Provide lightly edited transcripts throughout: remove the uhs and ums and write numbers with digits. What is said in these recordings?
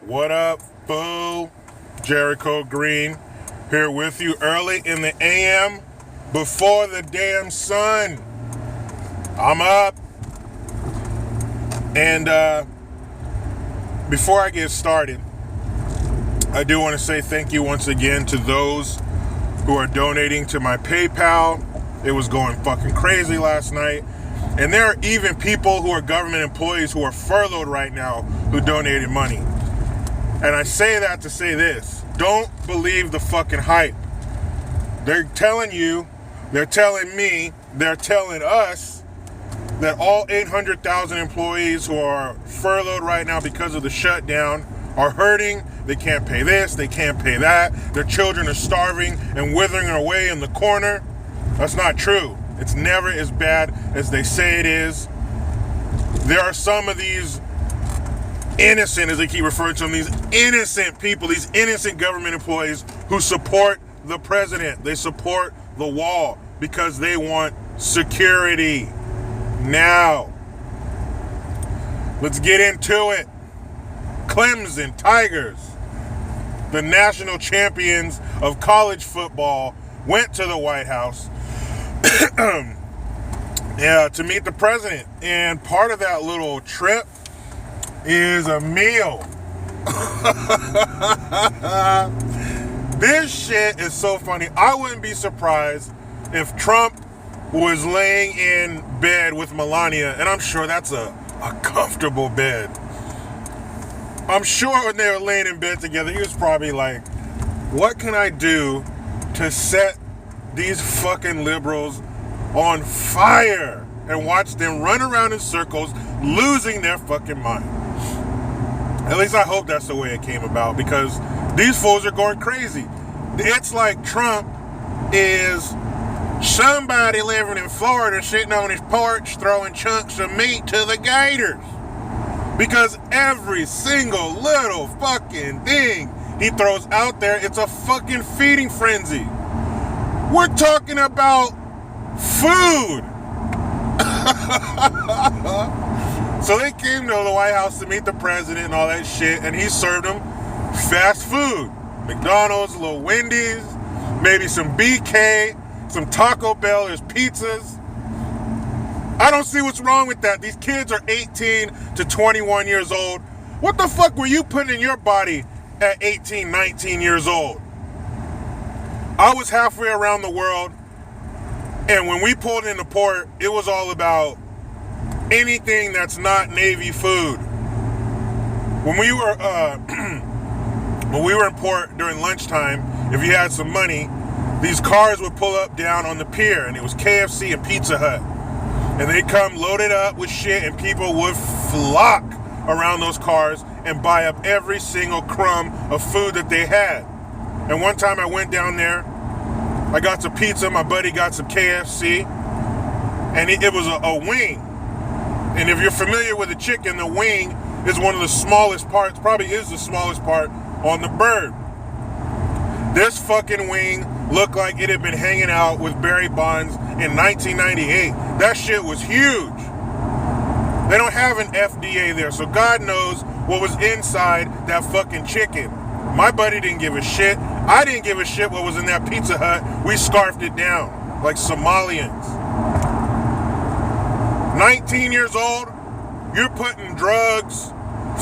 What up, fool? Jericho Green here with you early in the AM before the damn sun. I'm up. And before I get started, I do want to say thank you once again to those who are donating to my PayPal. It was going fucking crazy last night. And there are even people who are government employees who are furloughed right now who donated money. And I say that to say this. Don't believe the fucking hype. They're telling you, they're telling me, they're telling us that all 800,000 employees who are furloughed right now because of the shutdown are hurting. They can't pay this, they can't pay that. Their children are starving and withering away in the corner. That's not true. It's never as bad as they say it is. There are some of these innocent, as they keep referring to them, these innocent people, these innocent government employees who support the president. They support the wall because they want security. Now, let's get into it. Clemson Tigers, the national champions of college football, went to the White House to meet the president. And part of that little trip is a meal. This shit is so funny. I wouldn't be surprised if Trump was laying in bed with Melania, and I'm sure that's a comfortable bed. I'm sure when they were laying in bed together, he was probably like, what can I do to set these fucking liberals on fire and watch them run around in circles losing their fucking mind? At least I hope that's the way it came about, because these fools are going crazy. It's like Trump is somebody living in Florida sitting on his porch throwing chunks of meat to the gators. Because every single little fucking thing he throws out there, it's a fucking feeding frenzy. We're talking about food. So they came to the White House to meet the president and all that shit, and he served them fast food. McDonald's, a little Wendy's, maybe some BK, some Taco Bell, there's pizzas. I don't see what's wrong with that. These kids are 18 to 21 years old. What the fuck were you putting in your body at 18, 19 years old? I was halfway around the world, and when we pulled into port, it was all about anything that's not Navy food. When we were in port during lunchtime, if you had some money, these cars would pull up down on the pier, and it was KFC and Pizza Hut. And they'd come loaded up with shit, and people would flock around those cars and buy up every single crumb of food that they had. And one time I went down there, I got some pizza, my buddy got some KFC, and it was a wing. And if you're familiar with a chicken, the wing is one of the smallest parts, probably is the smallest part on the bird. This fucking wing looked like it had been hanging out with Barry Bonds in 1998. That shit was huge. They don't have an FDA there, so God knows what was inside that fucking chicken. My buddy didn't give a shit. I didn't give a shit what was in that Pizza Hut. We scarfed it down like Somalians. 19 years old, you're putting drugs,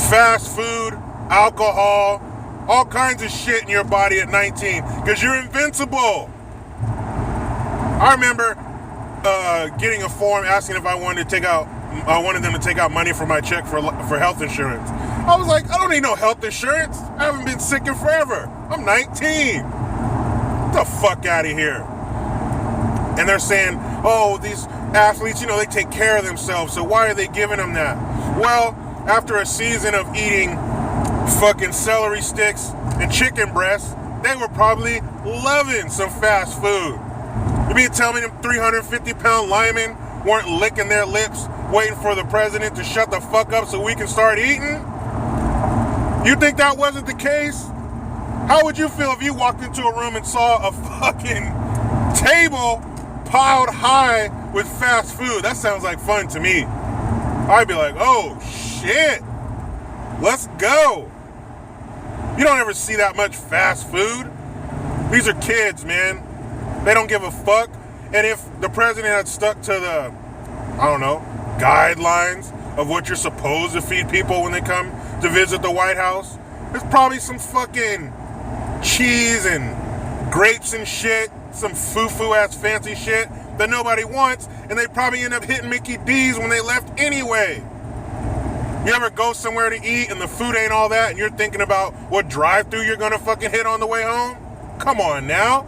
fast food, alcohol, all kinds of shit in your body at 19 because you're invincible. I remember getting a form asking if I wanted them to take out money from my check for health insurance. I was like, I don't need no health insurance. I haven't been sick in forever. I'm 19. Get the fuck out of here. And they're saying, oh, these athletes, they take care of themselves, so why are they giving them that? Well, after a season of eating fucking celery sticks and chicken breasts, they were probably loving some fast food. You mean to tell me them 350-pound linemen weren't licking their lips waiting for the president to shut the fuck up so we can start eating? You think that wasn't the case? How would you feel if you walked into a room and saw a fucking table piled high with fast food? That sounds like fun to me. I'd be like, oh shit, let's go. You don't ever see that much fast food. These are kids, man. They don't give a fuck. And if the president had stuck to the, I don't know, guidelines of what you're supposed to feed people when they come to visit the White House, there's probably some fucking cheese and grapes and shit, some foo-foo ass fancy shit that nobody wants, and they probably end up hitting Mickey D's when they left anyway. You ever go somewhere to eat and the food ain't all that, and you're thinking about what drive-thru you're gonna fucking hit on the way home? Come on now.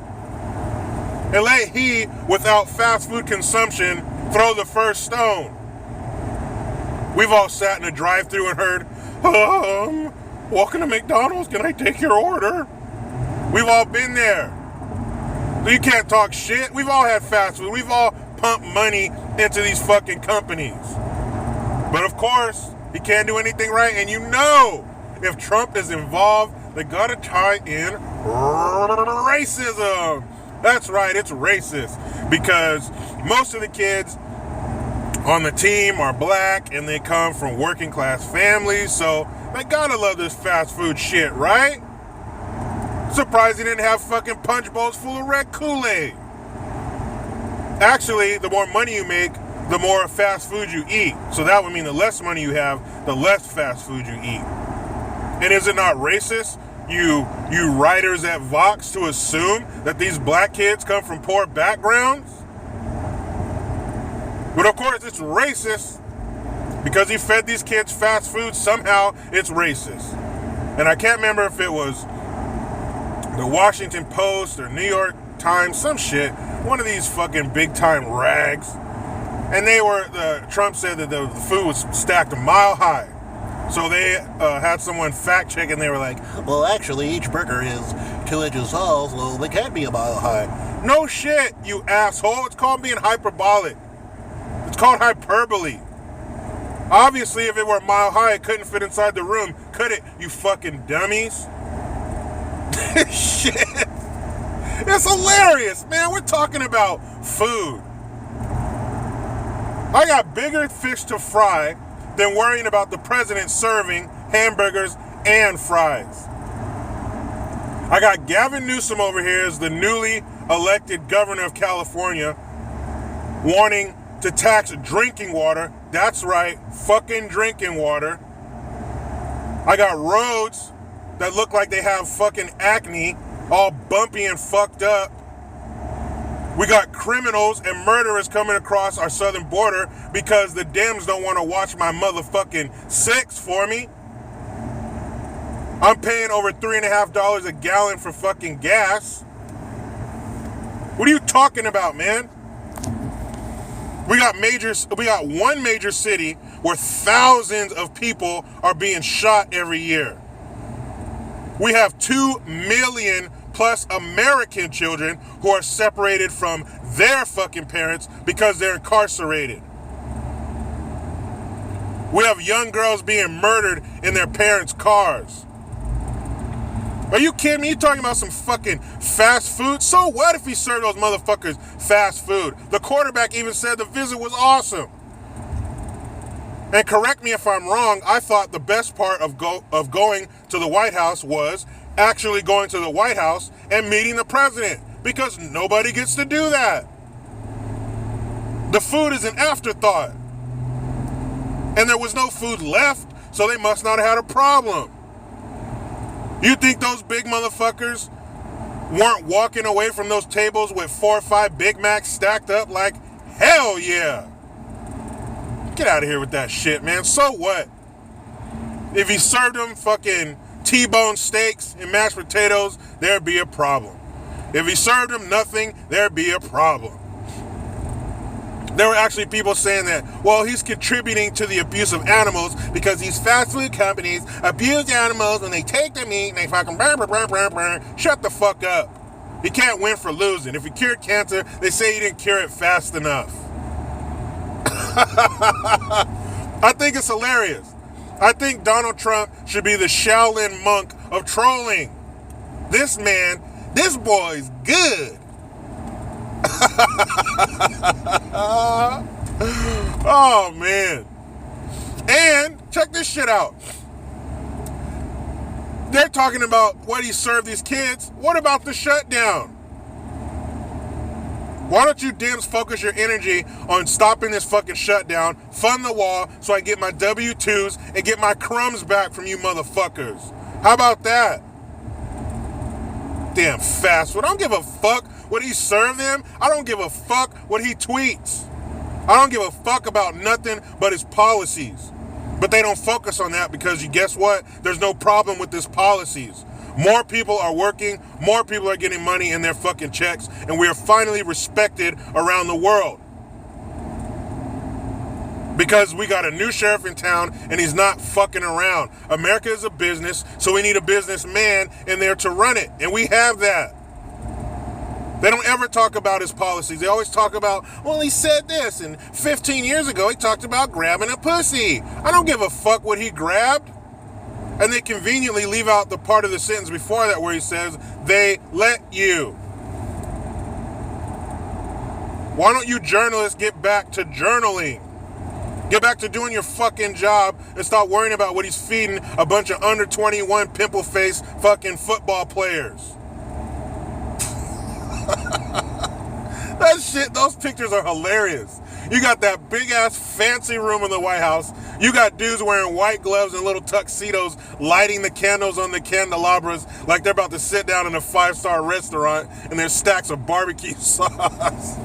And let he, without fast food consumption, throw the first stone. We've all sat in a drive-thru and heard, welcome to McDonald's, can I take your order? We've all been there. So you can't talk shit. We've all had fast food. We've all pumped money into these fucking companies. But of course, he can't do anything right. And you know, if Trump is involved, they gotta tie in racism. That's right, it's racist. Because most of the kids on the team are black and they come from working class families. So they gotta love this fast food shit, right? Surprised he didn't have fucking punch bowls full of red Kool-Aid. Actually, the more money you make, the more fast food you eat. So that would mean the less money you have, the less fast food you eat. And is it not racist, you writers at Vox, to assume that these black kids come from poor backgrounds? But of course it's racist because he fed these kids fast food. Somehow it's racist. And I can't remember if it was the Washington Post or New York Times, some shit, one of these fucking big time rags. And Trump said that the food was stacked a mile high. So they had someone fact check and they were like, well, actually each burger is 2 inches tall, so they can't be a mile high. No shit, you asshole. It's called being hyperbolic. It's called hyperbole. Obviously, if it were a mile high, it couldn't fit inside the room, could it, you fucking dummies? Shit. It's hilarious, man. We're talking about food. I got bigger fish to fry than worrying about the president serving hamburgers and fries. I got Gavin Newsom over here as the newly elected governor of California, wanting to tax drinking water. That's right, fucking drinking water. I got roads that look like they have fucking acne, all bumpy and fucked up. We got criminals and murderers coming across our southern border because the Dems don't want to watch my motherfucking six for me. I'm paying over $3.50 a gallon for fucking gas. What are you talking about, man? We got one major city where thousands of people are being shot every year. We have 2 million plus American children who are separated from their fucking parents because they're incarcerated. We have young girls being murdered in their parents' cars. Are you kidding me? You talking about some fucking fast food? So what if he served those motherfuckers fast food? The quarterback even said the visit was awesome. And correct me if I'm wrong, I thought the best part of going to the White House was actually going to the White House and meeting the president, because nobody gets to do that. The food is an afterthought. And there was no food left, so they must not have had a problem. You think those big motherfuckers weren't walking away from those tables with 4 or 5 Big Macs stacked up like, hell yeah. Get out of here with that shit, man. So what? If he served them fucking T-bone steaks and mashed potatoes, there'd be a problem. If he served them nothing, there'd be a problem. There were actually people saying that, well, he's contributing to the abuse of animals because these fast food companies abuse animals when they take the meat and they fucking burn. Shut the fuck up. You can't win for losing. If you cured cancer, they say you didn't cure it fast enough. I think it's hilarious. I think Donald Trump should be the Shaolin monk of trolling. This boy's good. Oh, man. And check this shit out. They're talking about what he served these kids. What about the shutdown? Why don't you Dems focus your energy on stopping this fucking shutdown, fund the wall so I get my W-2s and get my crumbs back from you motherfuckers? How about that? Damn fast food. I don't give a fuck what he served them. I don't give a fuck what he tweets. I don't give a fuck about nothing but his policies. But they don't focus on that because you guess what? There's no problem with his policies. More people are working, more people are getting money in their fucking checks, and we are finally respected around the world. Because we got a new sheriff in town and he's not fucking around. America is a business, so we need a businessman in there to run it, and we have that. They don't ever talk about his policies. They always talk about, well, he said this, and 15 years ago he talked about grabbing a pussy. I don't give a fuck what he grabbed. And they conveniently leave out the part of the sentence before that where he says, they let you. Why don't you journalists get back to journaling? Get back to doing your fucking job and stop worrying about what he's feeding a bunch of under 21 pimple-faced fucking football players. That shit, those pictures are hilarious. You got that big-ass fancy room in the White House. You got dudes wearing white gloves and little tuxedos lighting the candles on the candelabras like they're about to sit down in a 5-star restaurant and there's stacks of barbecue sauce.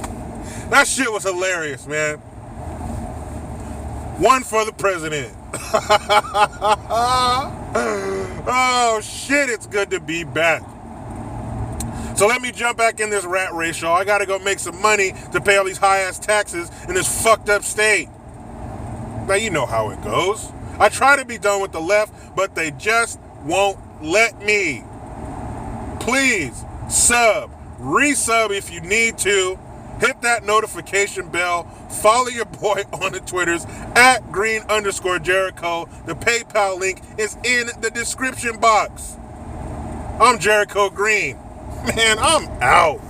That shit was hilarious, man. One for the president. Oh, shit, it's good to be back. So let me jump back in this rat race, y'all. I got to go make some money to pay all these high-ass taxes in this fucked up state. Now, you know how it goes. I try to be done with the left, but they just won't let me. Please, sub, resub if you need to. Hit that notification bell. Follow your boy on the Twitters at @green_Jericho. The PayPal link is in the description box. I'm Jericho Green. Man, I'm out.